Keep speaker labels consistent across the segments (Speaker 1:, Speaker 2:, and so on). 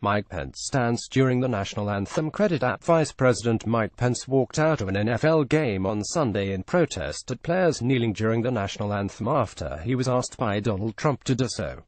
Speaker 1: Mike Pence stands during the national anthem credit app. Vice President Mike Pence walked out of an NFL game on Sunday in protest at players kneeling during the national anthem after he was asked by Donald Trump to do so.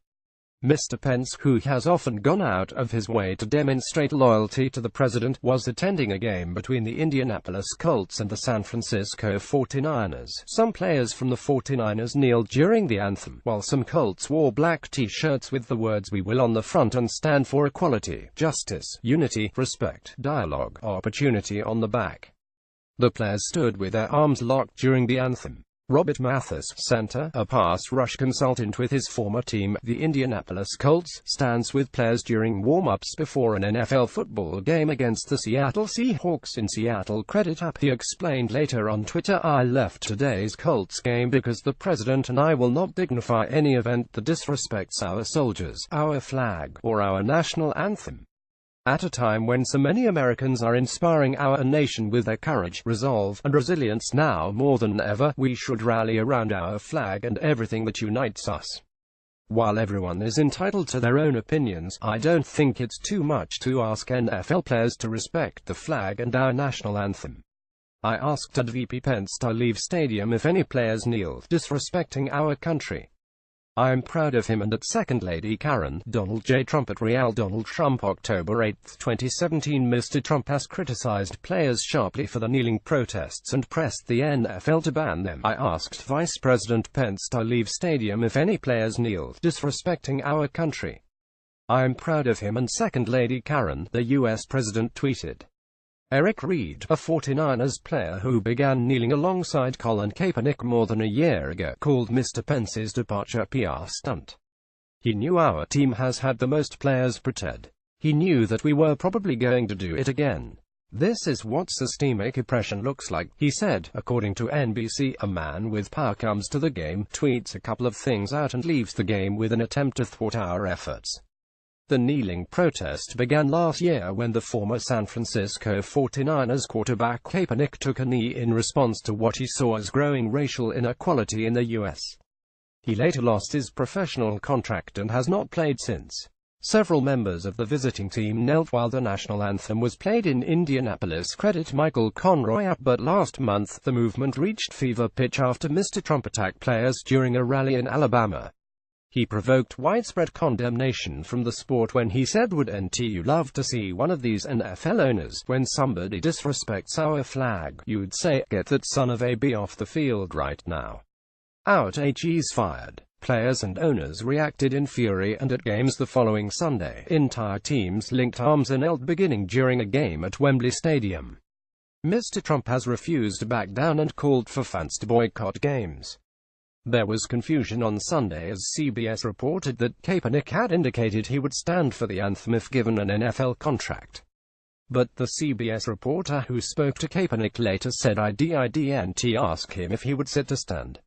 Speaker 1: Mr. Pence, who has often gone out of his way to demonstrate loyalty to the president, was attending a game between the Indianapolis Colts and the San Francisco 49ers. Some players from the 49ers kneeled during the anthem, while some Colts wore black t-shirts with the words "We will" on the front and stand for equality, justice, unity, respect, dialogue, opportunity on the back. The players stood with their arms locked during the anthem. Robert Mathis, center, a pass rush consultant with his former team, the Indianapolis Colts, stands with players during warm-ups before an NFL football game against the Seattle Seahawks in Seattle. Credit app. He explained later on Twitter, "I left today's Colts game because the president and I will not dignify any event that disrespects our soldiers, our flag, or our national anthem. At a time when so many Americans are inspiring our nation with their courage, resolve, and resilience, now more than ever, we should rally around our flag and everything that unites us. While everyone is entitled to their own opinions, I don't think it's too much to ask NFL players to respect the flag and our national anthem. I asked at VP Pence to leave stadium if any players kneeled, disrespecting our country. I'm proud of him." And at Second Lady Karen, Donald J. Trump at Real Donald Trump, October 8, 2017. Mr. Trump has criticized players sharply for the kneeling protests and pressed the NFL to ban them. "I asked Vice President Pence to leave stadium if any players kneeled, disrespecting our country. I'm proud of him." And Second Lady Karen, the U.S. President tweeted. Eric Reid, a 49ers player who began kneeling alongside Colin Kaepernick more than a year ago, called Mr. Pence's departure a PR stunt. "He knew our team has had the most players protected. He knew that we were probably going to do it again. This is what systemic oppression looks like," he said. According to NBC, a man with power comes to the game, tweets a couple of things out and leaves the game with an attempt to thwart our efforts. The kneeling protest began last year when the former San Francisco 49ers quarterback Kaepernick took a knee in response to what he saw as growing racial inequality in the U.S. He later lost his professional contract and has not played since. Several members of the visiting team knelt while the national anthem was played in Indianapolis. Credit Michael Conroy. But last month, the movement reached fever pitch after Mr. Trump attacked players during a rally in Alabama. He provoked widespread condemnation from the sport when he said, "Wouldn't you love to see one of these NFL owners? When somebody disrespects our flag, you'd say, 'Get that son of a b off the field right now.' Out, he's fired." Players and owners reacted in fury, and at games the following Sunday, entire teams linked arms and knelt, beginning during a game at Wembley Stadium. Mr. Trump has refused to back down and called for fans to boycott games. There was confusion on Sunday as CBS reported that Kaepernick had indicated he would stand for the anthem if given an NFL contract. But the CBS reporter who spoke to Kaepernick later said I didn't ask him if he would sit to stand.